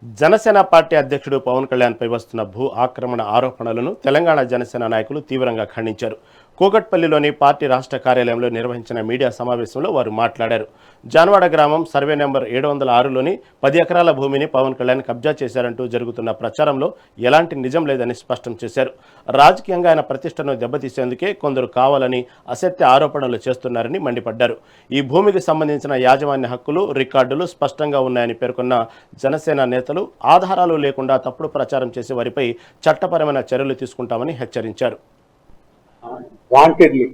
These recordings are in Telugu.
జనసేన పార్టీ అధ్యక్షుడు పవన్ కళ్యాణ్పై వస్తున్న భూ ఆక్రమణ ఆరోపణలను తెలంగాణ జనసేన నాయకులు తీవ్రంగా ఖండించారు. కూకట్పల్లిలోని పార్టీ రాష్ట్ర కార్యాలయంలో నిర్వహించిన మీడియా సమావేశంలో వారు మాట్లాడారు. జాన్వాడ గ్రామం సర్వే నెంబర్ 706లోని 10 ఎకరాల భూమిని పవన్ కళ్యాణ్ కబ్జా చేశారంటూ జరుగుతున్న ప్రచారంలో ఎలాంటి నిజం లేదని స్పష్టం చేశారు. రాజకీయంగా ఆయన ప్రతిష్టను దెబ్బతీసేందుకే కొందరు కావాలని అసత్య ఆరోపణలు చేస్తున్నారని మండిపడ్డారు. ఈ భూమికి సంబంధించిన యాజమాన్య హక్కులు, రికార్డులు స్పష్టంగా ఉన్నాయని పేర్కొన్న జనసేన నేతలు ఆధారాలు లేకుండా తప్పుడు ప్రచారం చేసే వారిపై చట్టపరమైన చర్యలు తీసుకుంటామని హెచ్చరించారు. వాంటెడ్లీ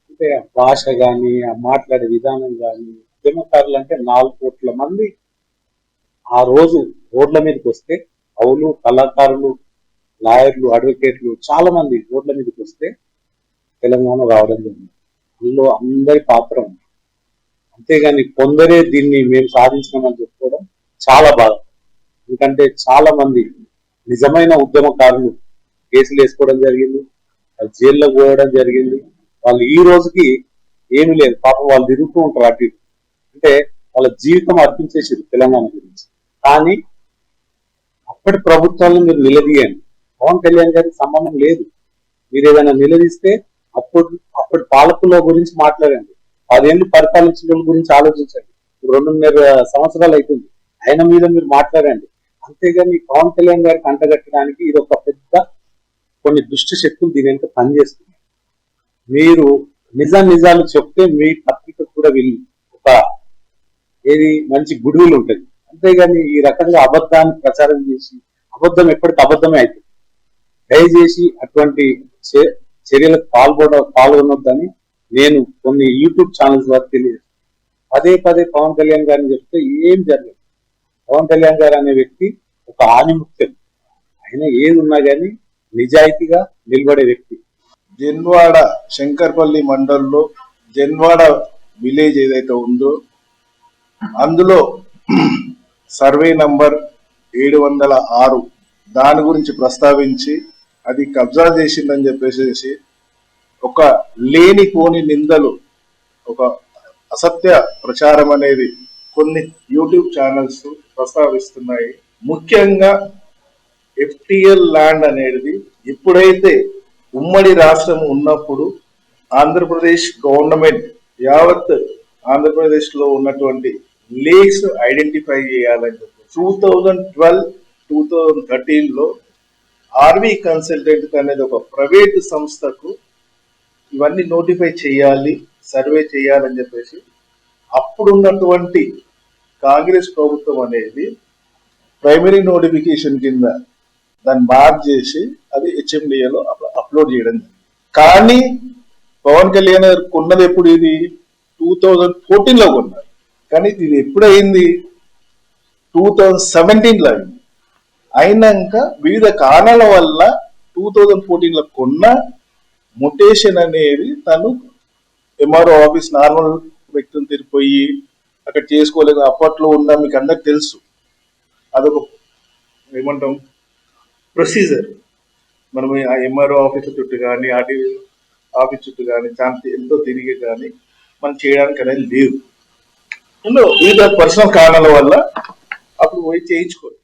అంటే భాష కానీ మాట్లాడే విధానం కానీ ఉద్యమకారులు అంటే 4 కోట్ల మంది ఆ రోజు రోడ్ల మీదకి వస్తే కవులు, కళాకారులు, లాయర్లు, అడ్వకేట్లు చాలా మంది రోడ్ల మీదకి వస్తే తెలంగాణ రావడం జరిగింది. అందులో అందరి పాత్ర ఉంది. అంతేగాని కొందరే దీన్ని మేము సాధించినామని చెప్పుకోవడం చాలా బాగా. ఎందుకంటే చాలా మంది నిజమైన ఉద్యమకారులు కేసులు వేసుకోవడం జరిగింది, జైల్లో పోవడం జరిగింది. వాళ్ళు ఈ రోజుకి ఏమి లేదు, పాపం వాళ్ళు తిరుగుతూ ఉంటారు అటు ఇటు. అంటే వాళ్ళ జీవితం అర్పించేసారు తెలంగాణ గురించి. కానీ అప్పటి ప్రభుత్వాలను మీరు నిలదీయండి, పవన్ కళ్యాణ్ గారికి సంబంధం లేదు. మీరు ఏదైనా నిలదీస్తే అప్పటి పాలకుల గురించి మాట్లాడండి, 10 ఏళ్ళు పరిపాలించిన వాళ్ళ గురించి ఆలోచించండి. 2.5 సంవత్సరాలు అవుతుంది, ఆయన మీద మీరు మాట్లాడండి. అంతేగాని పవన్ కళ్యాణ్ గారికి అంటగట్టడానికి ఇది ఒక పెద్ద కొన్ని దుష్ట శక్తులు దీని వెనుక పనిచేస్తున్నాయి. మీరు నిజాలు చెప్తే మీ పత్రిక కూడా వీళ్ళు ఒక మంచి గుడ్విల్ ఉంటుంది. అంతేగాని ఈ రకంగా అబద్ధాన్ని ప్రచారం చేసి అబద్ధం ఎప్పటికీ అబద్ధమే అవుతుంది. దయచేసి అటువంటి చర్యలకు పాల్గొనొద్దని నేను కొన్ని యూట్యూబ్ ఛానల్స్ వరకు తెలియదు. పదే పవన్ కళ్యాణ్ గారిని చెప్తే ఏం జరగదు. పవన్ కళ్యాణ్ గారు అనే వ్యక్తి ఒక ఆణిముత్యం. ఆయన ఏది ఉన్నా కానీ నిజాయితీగా నిలబడే వ్యక్తి. జన్వాడ శంకర్పల్లి మండలంలో జన్వాడ విలేజ్ ఏదైతే ఉందో అందులో సర్వే నంబర్ 706 దాని గురించి ప్రస్తావించి అది కబ్జా చేసిందని చెప్పేసి ఒక లేనిపోని నిందలు, ఒక అసత్య ప్రచారం అనేది కొన్ని యూట్యూబ్ ఛానల్స్ ప్రస్తావిస్తున్నాయి. ముఖ్యంగా FTL ల్యాండ్ అనేది ఎప్పుడైతే ఉమ్మడి రాష్ట్రం ఉన్నప్పుడు ఆంధ్రప్రదేశ్ గవర్నమెంట్ యావత్ ఆంధ్రప్రదేశ్ లో ఉన్నటువంటి లేక్స్ ఐడెంటిఫై చేయాలని చెప్పి 2012-2013లో ఆర్వి కన్సల్టెంట్ అనేది ఒక ప్రైవేట్ సంస్థకు ఇవన్నీ నోటిఫై చేయాలి, సర్వే చేయాలని చెప్పేసి అప్పుడున్నటువంటి కాంగ్రెస్ ప్రభుత్వం అనేది ప్రైమరీ నోటిఫికేషన్ కింద దాన్ని మార్క్ చేసి అది HMDAలో అప్లోడ్ చేయడం. కానీ పవన్ కళ్యాణ్ గారు కొన్నది ఎప్పుడు? ఇది 2014లో కొన్నారు. కానీ ఇది ఎప్పుడైంది? 2017లో అయింది. అయినాక వివిధ కారణాల వల్ల 2014లో కొన్న మొటేషన్ అనేది తను MRO ఆఫీస్ నార్మల్ వ్యక్తులు తిరిగిపోయి అక్కడ చేసుకోలేదు. అప్పట్లో ఉన్న మీకు అందరికి తెలుసు, అదొక ఏమంటాం ప్రొసీజర్. మనం ఆ MRO ఆఫీస్ చుట్టూ కానీ ఆర్టీ ఆఫీస్ చుట్టూ కానీ ఎంతో తిరిగి కానీ మనం చేయడానికి అనేది లేదు. వివిధ పర్సనల్ కారణాల వల్ల అప్పుడు పోయి చేయించుకోలేదు.